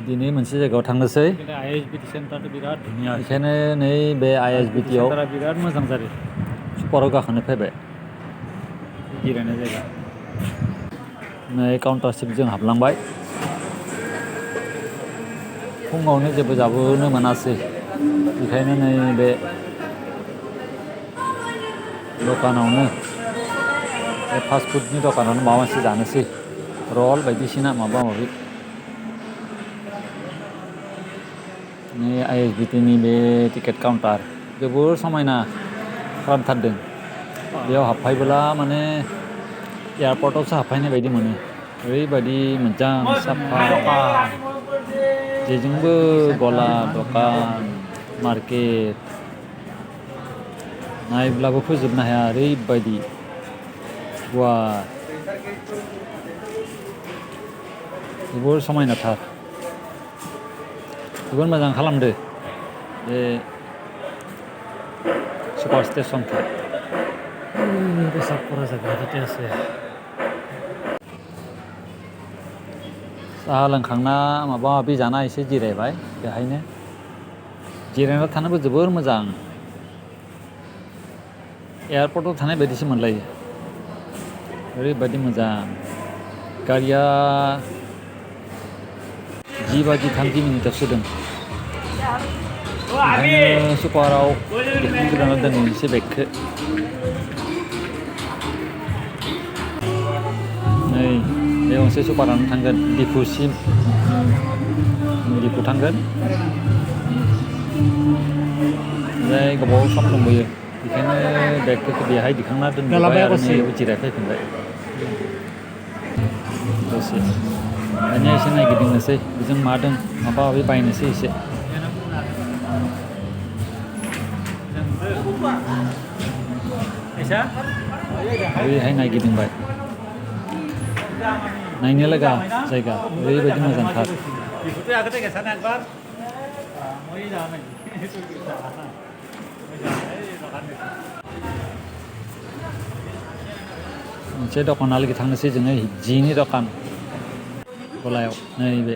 दिनै मोनसे जायगायाव थांनोसै आइएसबिटि सेन्टाराथ' बिराद धुनिया बेखायनो नै बे आइएसबिटि आव सेन्टारा बिराद मोजां जादों सुपाराव गाखोनो फैबाय जिरायनाय जायगा नै काउन्टारसिम जों हाबलांबाय फुङावनो जेबो जाबोनो मोनासै बेखायनो नै बे दखानावनो बे फास्ट फुडनि दखानावनो माबा मोनसे जानोसै रल बायदिसिना माबा माबि नै आइएसबिटि नि बे टिकेट काउन्टार जोबोर समायना खालामथारदों बेयाव हाबफैबोला माने एयारपर्टआवसो हाबफैनाय बायदि मोनो ओरैबायदि मोजां साफा जेजोंबो गला दखान मार्केट नायब्लाबो फोजोबनो हाया ओरैबायदि गुवार जोबोर समायनाथार जोबोर मोजां खालामदो बे सुपार स्टेसनखौ बेसादफोरा जायगायाव আছে साहा लोंखांना माबा माबि जाना एसे जिरायबाय बेहायनो जिरायना थानोबो जोबोर मोजां एयारपर्टआव थानाय बायदिसो मोनलायो ओरैबायदि मोजां गारिया 10:30 मिनिटावसो दं ओंखायनो सुपाराव दिखांग्रोना दोननोसै बेगखौ नै बे गंसे सुपारानो थांगोन दिफुसिम दिफु थांगोन ओमफ्राय गोबाव सम दंबोयो बेखायनो बेगफोरखौ बेहाय दिखांना दोनबाय आरो नै जिरायफैफिनबाय दसे दानिया एसे नायगिदिंनोसै बेजों मा दं माबा माबि बायनोसै एसे ओरैहाय नायगिदिंबाय नायनो लागा जायगा ओरैबायदि मोजांथार मोनसे दखानालागि थांनोसै जोङो जिनि दखान गलायाव नैबे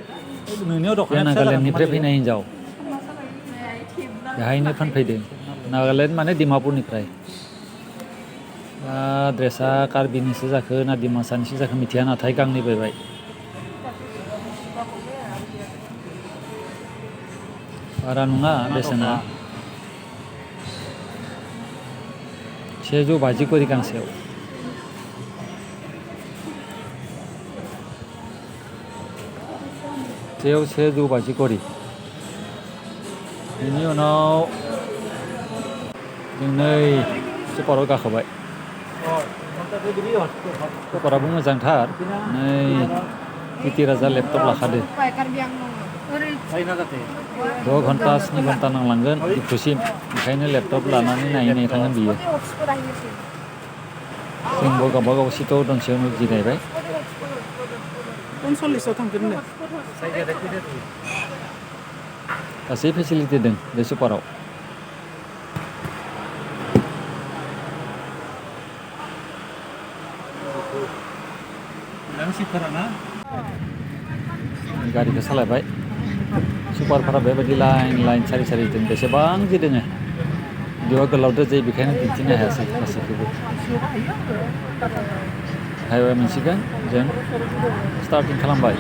नागालेण्डनिफ्राय फैनाय हिन्जाव बेहायनो फानफैदों नागालेण्ड माने डिमापुरनिफ्राय दा ड्रेसा कार्बिनिसो जाखो ना डिमासानिसो जाखो मिथिया नाथाय गांनै बायबाय बारा नङा बेसेना 150 करि गांसेयाव सेयाव 150 करि बेनि उनाव जों नै सुपाराव गाखोबाय सुपाराबो मोजांथार नै पिटि राजा लेपटप लाखादो 2 घन्टा 7 घन्टा नांलांगोन दिफुसिम ओंखायनो लेपटप लानानै नायै नायै थांगोन बियो जोंबो गावबा गाव सिटआव दनसेयावनो जिरायबाय 45 थांगोन नो गासै फेसिलिटि दं बे सुपाराव गारिखौ सालायबाय सुपारफोरा बेबायदि लाइन लाइन सारि सारि दं बेसेबां जि दोङो भिडिअआ गोलावद्राय जायो बेखायनो दिन्थिनो हायासै गासैखौबो हाइवे मोनसिगोन जों स्टार्टिं खालामबाय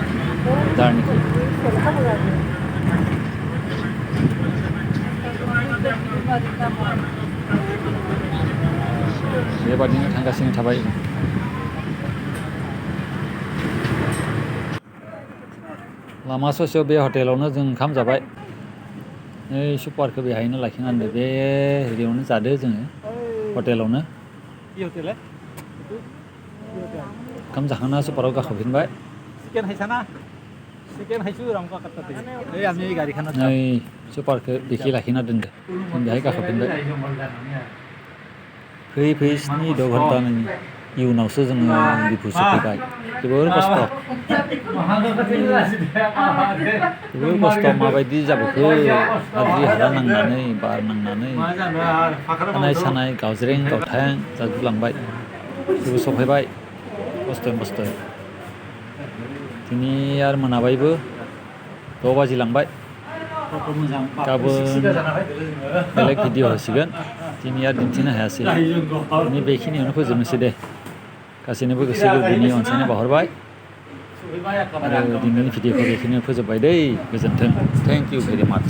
जार्निखौ बेबादिनो थांगासिनो थाबाय लामा ससेयाव बे हटेलावनो जों ओंखाम जाबाय नै सुपारखौ बेहायनो लाखिना दोनदो बे एरियायावनो जादो जोङो हटेलावनो ओंखाम जाखांना सुपाराव गाखोफिनबाय नै सुपारखौ बेखि लाखिना दोनदो जों बेहाय गाखोफिनबाय फैयै फैयै 7-8 घन्टानि इयुनावसो जोङो दिफु सफैबाय जोबोर खस्थ' माबायदि जाबोखो हाद्रि हाला नांनानै बार नांनानै खानाय सानाय गावज्रें गावथां जाजोबलांबाय थेवबो सफैबाय खस्थ'यै दिनै आरो मोनाबायबो 6 बाजिलांबाय फट' मोजां गाबोन बेलेग भिडिअ होसिगोन दिनै आरो दिन्थिनो हायासै दिनै बेखिनियावनो फोजोबनोसै दे गासैनोबो गोसो गोरबोनि अनसायनाय बावहरबाय आरो दिनैनि भिडिअखौ बेखिनियावनो फोजोबबाय दै गोजोन्थों थेंक इउ भेरि माच